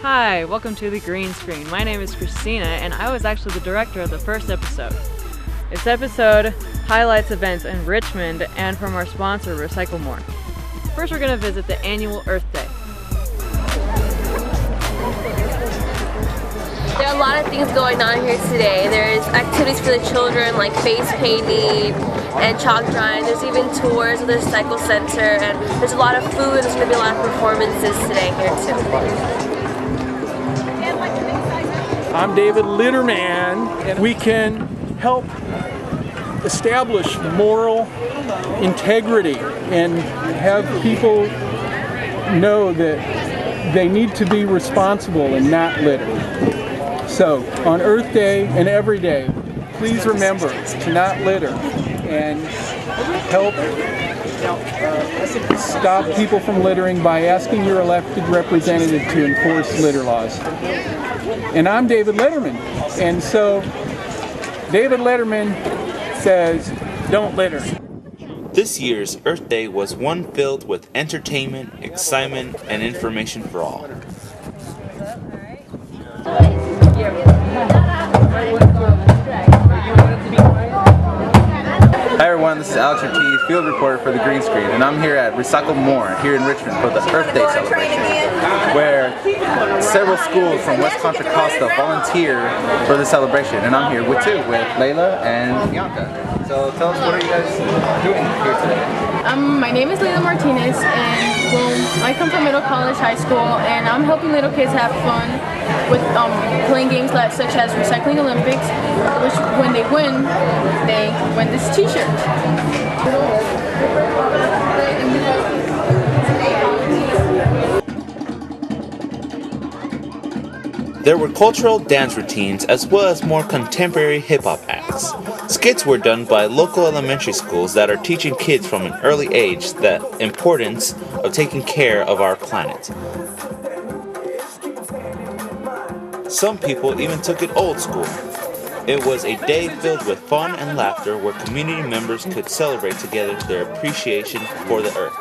Hi, welcome to The Green Screen. My name is Christina, and I was actually the director of the first episode. This episode highlights events in Richmond and from our sponsor, Recycle More. First, we're going to visit the annual Earth Day. There are a lot of things going on here today. There's activities for the children like face painting and chalk drawing. There's even tours of the Recycle Center, and there's a lot of food. There's going to be a lot of performances today here too. I'm David Litterman, and we can help establish moral integrity and have people know that they need to be responsible and not litter. So on Earth Day and every day, please remember to not litter and help stop people from littering by asking your elected representative to enforce litter laws. And I'm David Letterman, and so David Letterman says, don't litter. This year's Earth Day was one filled with entertainment, excitement, and information for all. Hi everyone, this is Alex Ortiz, field reporter for The Green Screen, and I'm here at Recycle More here in Richmond for the Earth Day celebration, where several schools from West Contra Costa volunteer for the celebration, and I'm here with Layla and Bianca. So tell us, what are you guys doing here today? My name is Layla Martinez, and I come from Middle College High School, and I'm helping little kids have fun with playing games such as Recycling Olympics, which when they win this t-shirt. There were cultural dance routines as well as more contemporary hip-hop acts. Skits were done by local elementary schools that are teaching kids from an early age the importance of taking care of our planet. Some people even took it old school. It was a day filled with fun and laughter where community members could celebrate together their appreciation for the earth.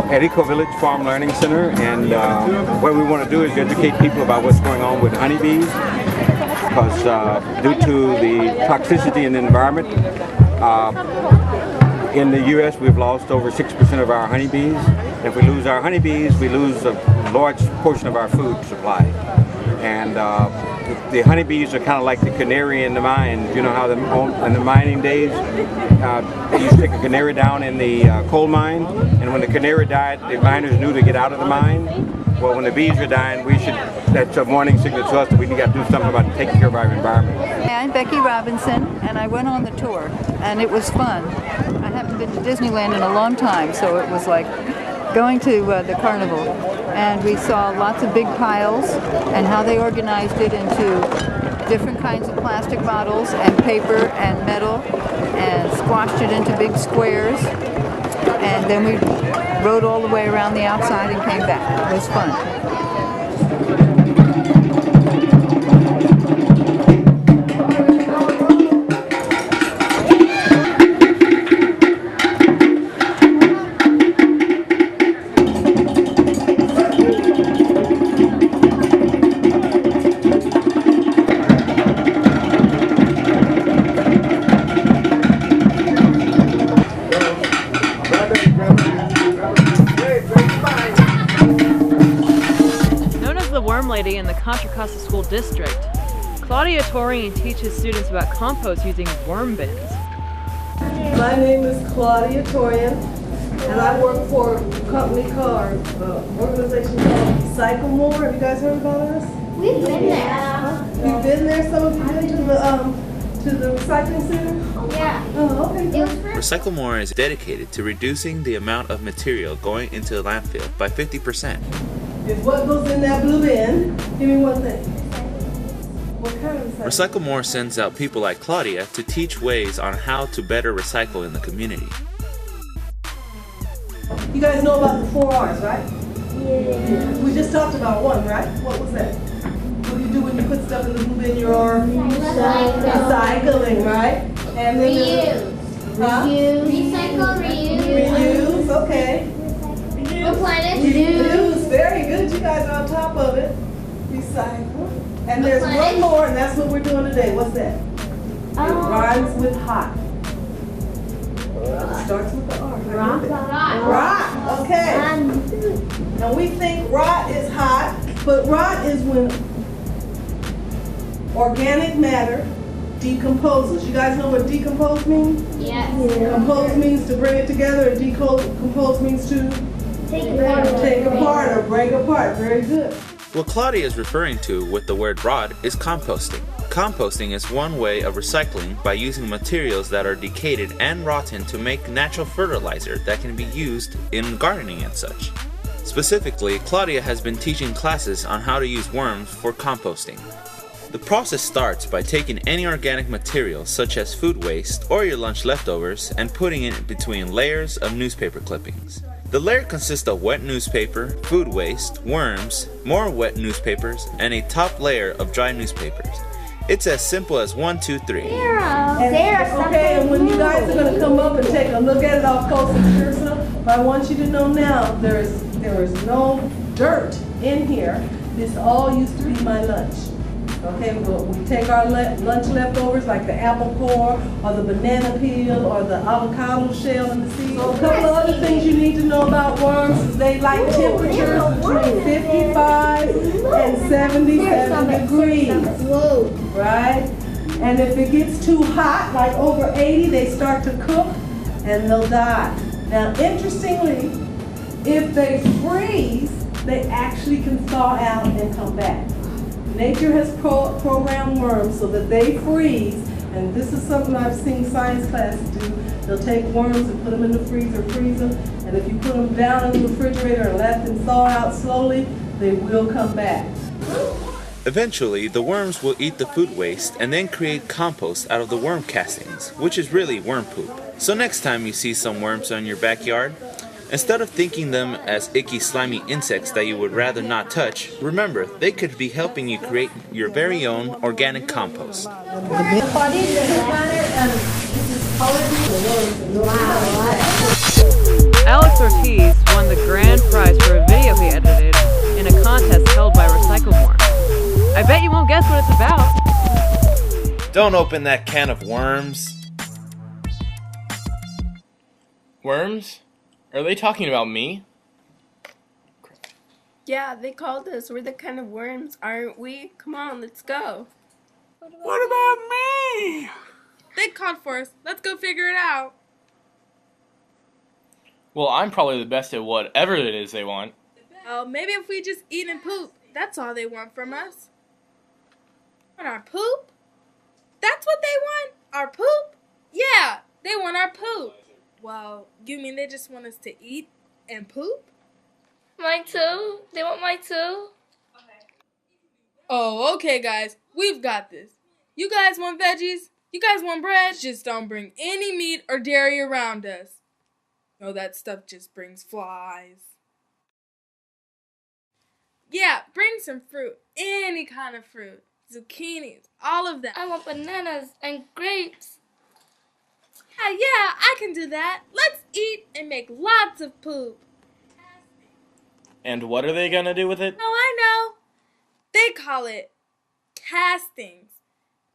At Eco Village Farm Learning Center, and what we want to do is educate people about what's going on with honeybees, because due to the toxicity in the environment, in the U.S. we've lost over 6% of our honeybees. If we lose our honeybees, we lose a large portion of our food supply. And the honeybees are kind of like the canary in the mine. You know how in the mining days, they used to take a canary down in the coal mine, and when the canary died, the miners knew to get out of the mine. Well, when the bees are dying, that's a warning signal to us that we got to do something about taking care of our environment. I'm Becky Robinson, and I went on the tour, and it was fun. I haven't been to Disneyland in a long time, so it was like going to the carnival. And we saw lots of big piles and how they organized it into different kinds of plastic bottles and paper and metal and squashed it into big squares. And then we rode all the way around the outside and came back. It was fun. Lady in the Contra Costa School District, Claudia Torian teaches students about compost using worm bins. My name is Claudia Torian, and I work for a company called, organization called Recycle More. Have you guys heard about us? We've been there. You've been there? Some of you been to the recycling center? Yeah. Oh, okay. Recycle More is dedicated to reducing the amount of material going into the landfill by 50%. Is what goes in that blue bin. Give me one thing. What kind of recycling? Recycle More sends out people like Claudia to teach ways on how to better recycle in the community. You guys know about the 4 R's, right? Yeah. We just talked about one, right? What was that? What do you do when you put stuff in the blue bin? You're recycling, right? And then Reuse. Huh? Recycle, reuse. Reuse, okay. Reuse, very good. You guys are on top of it. Recycle. And there's one more, and that's what we're doing today. What's that? It rhymes with hot. It starts with the R. Rot. Okay. Now we think rot is hot, but rot is when organic matter decomposes. You guys know what decompose means? Yes. Compose means to bring it together, and decompose means to take apart or break apart. Very good. What Claudia is referring to with the word rot is composting. Composting is one way of recycling by using materials that are decayed and rotten to make natural fertilizer that can be used in gardening and such. Specifically, Claudia has been teaching classes on how to use worms for composting. The process starts by taking any organic material such as food waste or your lunch leftovers and putting it between layers of newspaper clippings. The layer consists of wet newspaper, food waste, worms, more wet newspapers, and a top layer of dry newspapers. It's as simple as 1, 2, 3. Okay, and when you guys are going to come up and take a look at it all close and personal, but I want you to know now there is no dirt in here. This all used to be my lunch. Okay, we take our lunch leftovers like the apple core or the banana peel or the avocado shell and the seeds. So a couple of other things you need to know about worms is they like temperatures between 55 and 77 degrees. Right? And if it gets too hot, like over 80, they start to cook and they'll die. Now, interestingly, if they freeze, they actually can thaw out and come back. Nature has programmed worms so that they freeze, and this is something I've seen science classes do. They'll take worms and put them in the freezer, freeze them, and if you put them down in the refrigerator and let them thaw out slowly, they will come back. Eventually, the worms will eat the food waste and then create compost out of the worm castings, which is really worm poop. So next time you see some worms in your backyard, instead of thinking them as icky, slimy insects that you would rather not touch, remember, they could be helping you create your very own organic compost. Alex Ortiz won the grand prize for a video he edited in a contest held by Recycle More. I bet you won't guess what it's about. Don't open that can of worms. Worms? Are they talking about me? Yeah, they called us. We're the kind of worms, aren't we? Come on, let's go. What about me? They called for us. Let's go figure it out. Well, I'm probably the best at whatever it is they want. Oh, maybe if we just eat and poop. That's all they want from us. Want our poop? That's what they want? Our poop? Yeah, they want our poop. Well, you mean they just want us to eat and poop? Mine too. They want mine too. Oh, okay, guys. We've got this. You guys want veggies? You guys want bread? Just don't bring any meat or dairy around us. No, that stuff just brings flies. Yeah, bring some fruit. Any kind of fruit. Zucchinis. All of that. I want bananas and grapes. Yeah, I can do that. Let's eat and make lots of poop. And what are they gonna do with it? Oh, I know. They call it castings.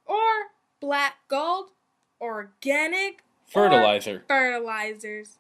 Or black gold. Organic. Fertilizer. Fertilizers.